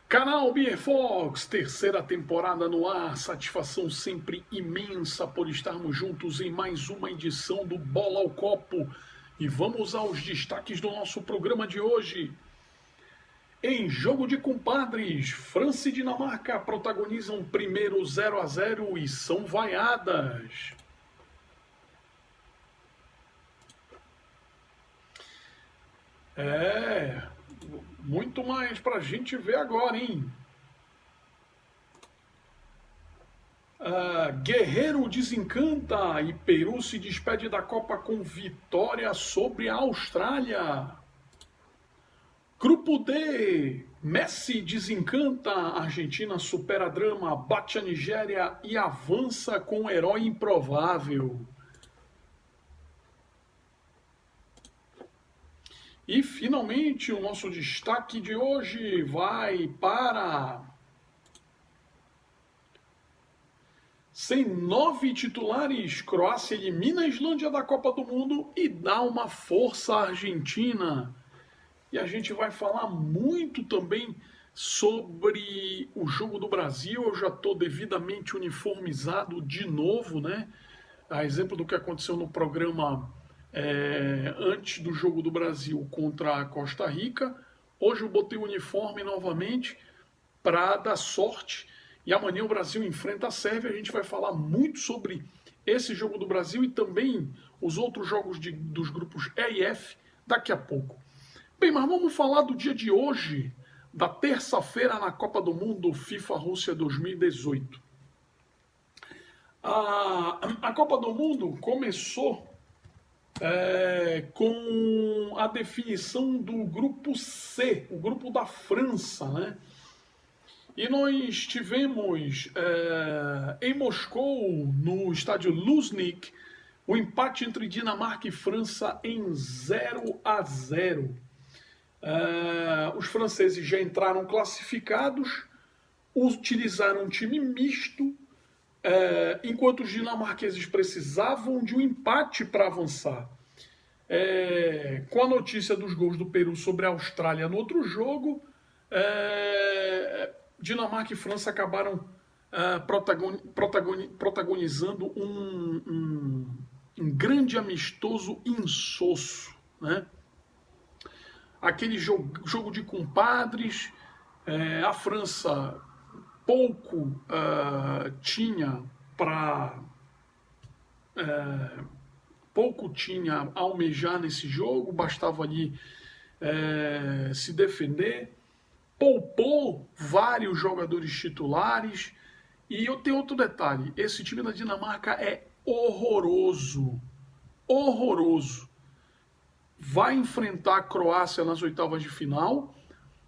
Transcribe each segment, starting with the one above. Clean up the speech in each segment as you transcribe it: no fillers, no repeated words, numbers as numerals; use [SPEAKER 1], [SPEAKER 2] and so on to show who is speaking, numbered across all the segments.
[SPEAKER 1] Canal Beer Fox, terceira temporada no ar, satisfação sempre imensa por estarmos juntos em mais uma edição do Bola ao Copo. E vamos aos destaques do nosso programa de hoje. Em jogo de compadres, França e Dinamarca protagonizam primeiro 0-0 e são vaiadas. Muito mais pra gente ver agora, hein? Guerreiro desencanta e Peru se despede da Copa com vitória sobre a Austrália. Grupo D, Messi desencanta, Argentina supera drama, bate a Nigéria e avança com o herói improvável. E finalmente o nosso destaque de hoje vai para... Sem 9 titulares, Croácia elimina a Islândia da Copa do Mundo e dá uma força à Argentina. E a gente vai falar muito também sobre o jogo do Brasil. Eu já estou devidamente uniformizado de novo, né? A exemplo do que aconteceu no programa antes do jogo do Brasil contra a Costa Rica. Hoje eu botei o uniforme novamente para dar sorte. E amanhã o Brasil enfrenta a Sérvia. A gente vai falar muito sobre esse jogo do Brasil e também os outros jogos dos grupos E e F daqui a pouco. Bem, mas vamos falar do dia de hoje, da terça-feira na Copa do Mundo FIFA Rússia 2018. A Copa do Mundo começou com a definição do grupo C, o grupo da França, né? E nós tivemos em Moscou, no estádio Luzhniki, o empate entre Dinamarca e França em 0-0. Os franceses já entraram classificados, utilizaram um time misto, enquanto os dinamarqueses precisavam de um empate para avançar. Com a notícia dos gols do Peru sobre a Austrália no outro jogo, Dinamarca e França acabaram protagonizando um grande amistoso insosso, né? Aquele jogo de compadres, a França pouco tinha a almejar nesse jogo, bastava ali se defender, poupou vários jogadores titulares. E eu tenho outro detalhe, esse time da Dinamarca é horroroso, horroroso. Vai enfrentar a Croácia nas oitavas de final,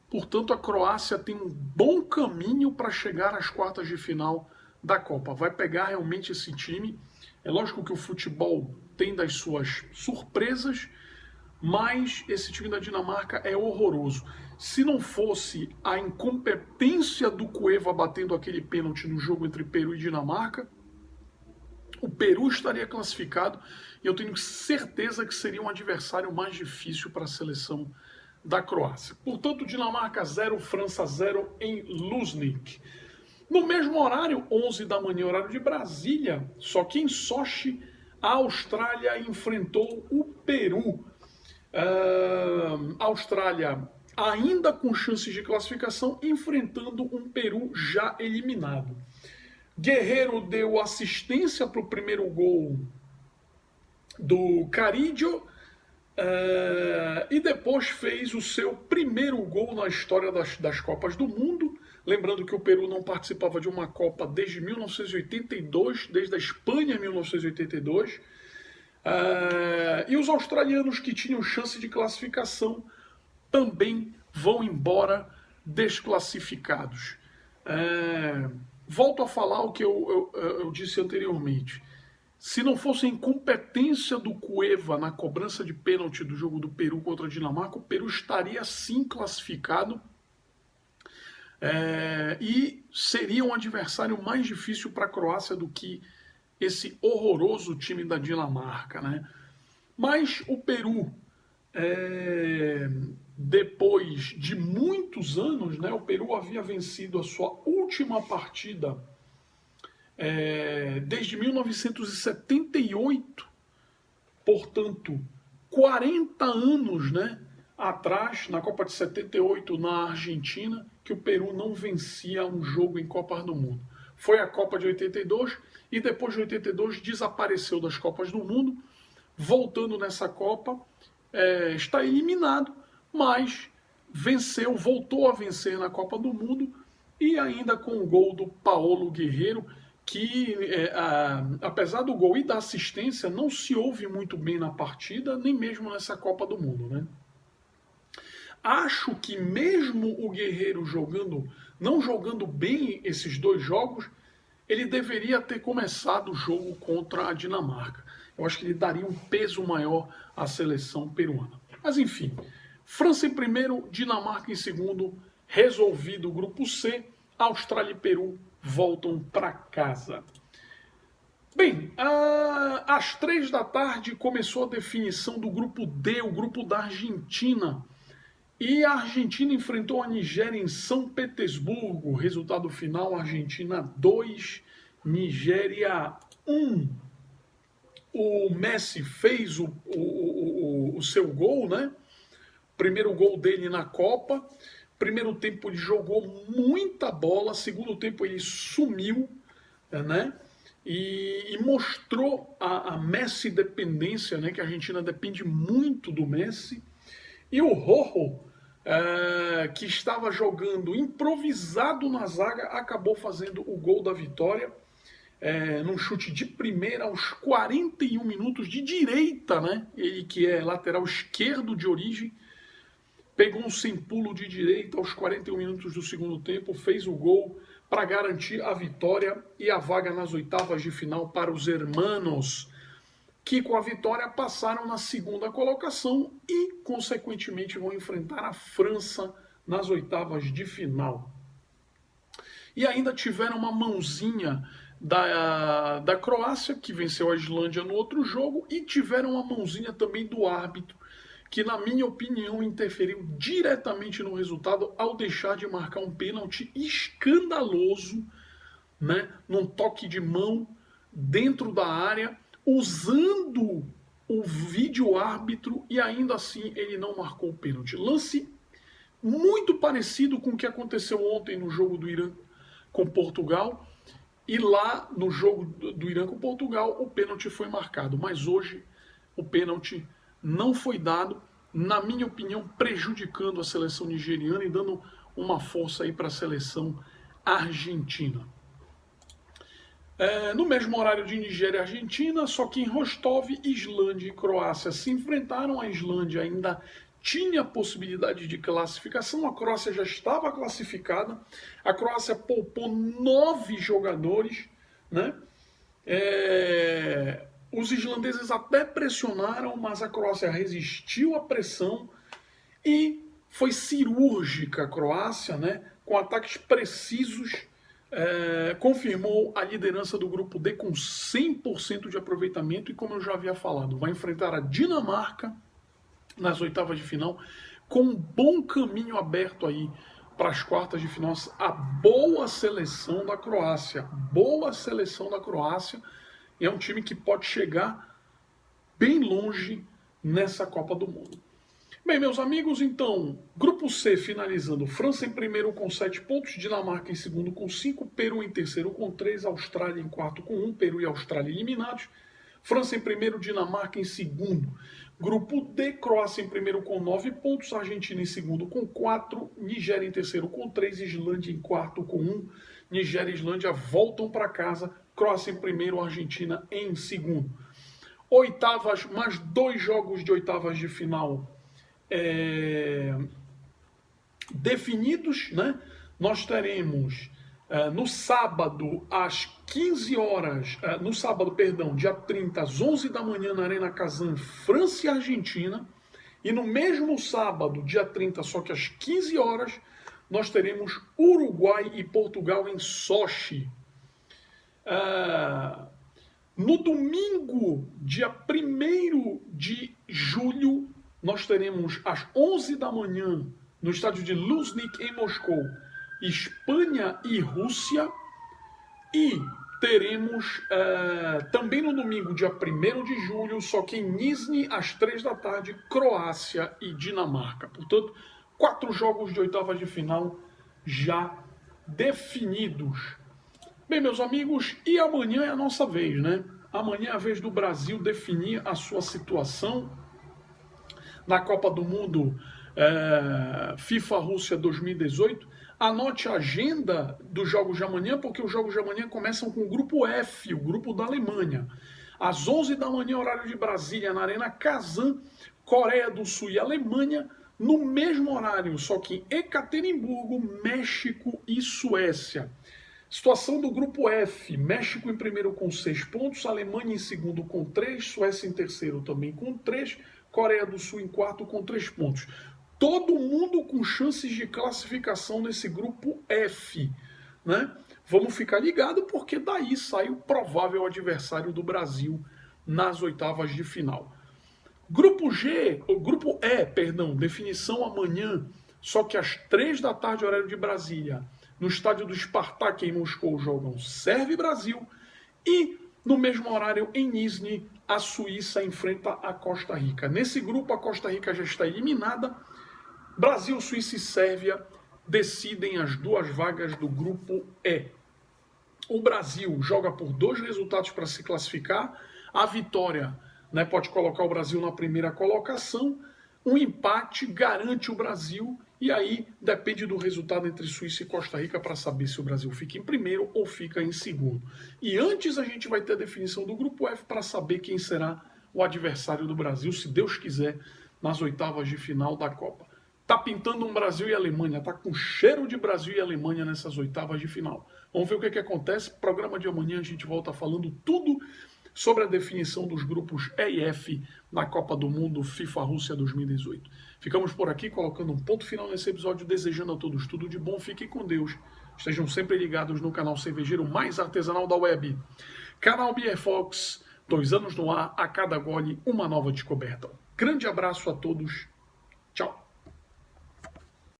[SPEAKER 1] portanto a Croácia tem um bom caminho para chegar às quartas de final da Copa. Vai pegar realmente esse time. É lógico que o futebol tem das suas surpresas, mas esse time da Dinamarca é horroroso. Se não fosse a incompetência do Cueva batendo aquele pênalti no jogo entre Peru e Dinamarca, o Peru estaria classificado e eu tenho certeza que seria um adversário mais difícil para a seleção da Croácia. Portanto, Dinamarca 0, França 0 em Luzhniki. No mesmo horário, 11 da manhã, horário de Brasília, só que em Sochi, a Austrália enfrentou o Peru. A Austrália ainda com chances de classificação, enfrentando um Peru já eliminado. Guerreiro deu assistência para o primeiro gol do Carrillo e depois fez o seu primeiro gol na história das Copas do Mundo. Lembrando que o Peru não participava de uma Copa desde 1982, desde a Espanha em 1982. E os australianos que tinham chance de classificação também vão embora desclassificados. Volto a falar o que eu disse anteriormente. Se não fosse a incompetência do Cueva na cobrança de pênalti do jogo do Peru contra a Dinamarca, o Peru estaria sim classificado e seria um adversário mais difícil para a Croácia do que esse horroroso time da Dinamarca, né? Mas o Peru depois de muitos anos, né, o Peru havia vencido a sua última partida desde 1978, portanto, 40 anos, né, atrás, na Copa de 78 na Argentina, que o Peru não vencia um jogo em Copas do Mundo. Foi a Copa de 82 e depois de 82 desapareceu das Copas do Mundo, voltando nessa Copa, está eliminado, mas venceu, voltou a vencer na Copa do Mundo e ainda com o gol do Paolo Guerreiro, que apesar do gol e da assistência, não se ouve muito bem na partida, nem mesmo nessa Copa do Mundo, né? Acho que mesmo o Guerreiro não jogando bem esses dois jogos, ele deveria ter começado o jogo contra a Dinamarca. Eu acho que ele daria um peso maior à seleção peruana. Mas enfim, França em primeiro, Dinamarca em segundo, resolvido o grupo C, Austrália e Peru voltam para casa. Bem, às 3 da tarde começou a definição do grupo D, o grupo da Argentina. E a Argentina enfrentou a Nigéria em São Petersburgo. Resultado final, Argentina 2, Nigéria 1. O Messi fez o seu gol, né? Primeiro gol dele na Copa. Primeiro tempo ele jogou muita bola. Segundo tempo ele sumiu, né? E mostrou a Messi dependência, né? Que a Argentina depende muito do Messi. E o Rojo, que estava jogando improvisado na zaga, acabou fazendo o gol da vitória, num chute de primeira aos 41 minutos de direita, né? Ele que é lateral esquerdo de origem, pegou um sem pulo de direita aos 41 minutos do segundo tempo, fez o gol para garantir a vitória e a vaga nas oitavas de final para os hermanos, que com a vitória passaram na segunda colocação e, consequentemente, vão enfrentar a França nas oitavas de final. E ainda tiveram uma mãozinha da Croácia, que venceu a Islândia no outro jogo, e tiveram uma mãozinha também do árbitro, que, na minha opinião, interferiu diretamente no resultado ao deixar de marcar um pênalti escandaloso, né, num toque de mão dentro da área, usando o vídeo árbitro, e ainda assim ele não marcou o pênalti. Lance muito parecido com o que aconteceu ontem no jogo do Irã com Portugal, e lá no jogo do Irã com Portugal o pênalti foi marcado, mas hoje o pênalti não foi dado, na minha opinião, prejudicando a seleção nigeriana e dando uma força aí para a seleção argentina. No mesmo horário de Nigéria e Argentina, só que em Rostov, Islândia e Croácia se enfrentaram. A Islândia ainda tinha possibilidade de classificação, a Croácia já estava classificada, a Croácia poupou 9 jogadores, né? Os islandeses até pressionaram, mas a Croácia resistiu à pressão e foi cirúrgica a Croácia, né? Com ataques precisos, confirmou a liderança do grupo D com 100% de aproveitamento e, como eu já havia falado, vai enfrentar a Dinamarca nas oitavas de final com um bom caminho aberto aí para as quartas de final. A boa seleção da Croácia, é um time que pode chegar bem longe nessa Copa do Mundo. Bem, meus amigos, então, grupo C finalizando, França em primeiro com 7 pontos, Dinamarca em segundo com 5, Peru em terceiro com 3, Austrália em quarto com 1, Peru e Austrália eliminados, França em primeiro, Dinamarca em segundo. Grupo D, Croácia em primeiro com 9 pontos, Argentina em segundo com 4, Nigéria em terceiro com 3, Islândia em quarto com 1, Nigéria e Islândia voltam para casa, Croácia em primeiro, Argentina em segundo. Oitavas, mais 2 jogos de oitavas de final definidos, né? Nós teremos no sábado às 15 horas, dia 30 às 11 da manhã na Arena Kazan, França e Argentina, e no mesmo sábado, dia 30, só que às 15 horas, nós teremos Uruguai e Portugal em Sochi. No domingo, dia 1º de julho, nós teremos às 11 da manhã, no estádio de Luzhniki, em Moscou, Espanha e Rússia. E teremos também no domingo, dia 1º de julho, só que em Nizhny, às 3 da tarde, Croácia e Dinamarca. Portanto, 4 jogos de oitavas de final já definidos. Bem, meus amigos, e amanhã é a nossa vez, né? Amanhã é a vez do Brasil definir a sua situação na Copa do Mundo FIFA Rússia 2018. Anote a agenda dos jogos de amanhã, porque os jogos de amanhã começam com o grupo F, o grupo da Alemanha. Às 11 da manhã, horário de Brasília, na Arena Kazan, Coreia do Sul e Alemanha. No mesmo horário, só que em Ekaterimburgo, México e Suécia. Situação do grupo F, México em primeiro com 6 pontos, Alemanha em segundo com 3, Suécia em terceiro também com 3, Coreia do Sul em quarto com 3 pontos. Todo mundo com chances de classificação nesse grupo F, né? Vamos ficar ligado porque daí sai o provável adversário do Brasil nas oitavas de final. Grupo E, definição amanhã, só que às 3 da tarde, horário de Brasília, no estádio do Spartak em Moscou, jogam Sérvia e Brasil. E no mesmo horário, em Nizhny, a Suíça enfrenta a Costa Rica. Nesse grupo, a Costa Rica já está eliminada. Brasil, Suíça e Sérvia decidem as 2 vagas do grupo E. O Brasil joga por 2 resultados para se classificar. A vitória, né, pode colocar o Brasil na primeira colocação. Um empate garante o Brasil. E aí depende do resultado entre Suíça e Costa Rica para saber se o Brasil fica em primeiro ou fica em segundo. E antes a gente vai ter a definição do grupo F para saber quem será o adversário do Brasil, se Deus quiser, nas oitavas de final da Copa. Tá pintando um Brasil e Alemanha, tá com cheiro de Brasil e Alemanha nessas oitavas de final. Vamos ver o que acontece. Programa de amanhã a gente volta falando tudo sobre a definição dos grupos E e F na Copa do Mundo FIFA Rússia 2018. Ficamos por aqui, colocando um ponto final nesse episódio, desejando a todos tudo de bom, fiquem com Deus. Estejam sempre ligados no canal cervejeiro mais artesanal da web. Canal Beer Fox, 2 anos no ar, a cada gole uma nova descoberta. Grande abraço a todos, tchau.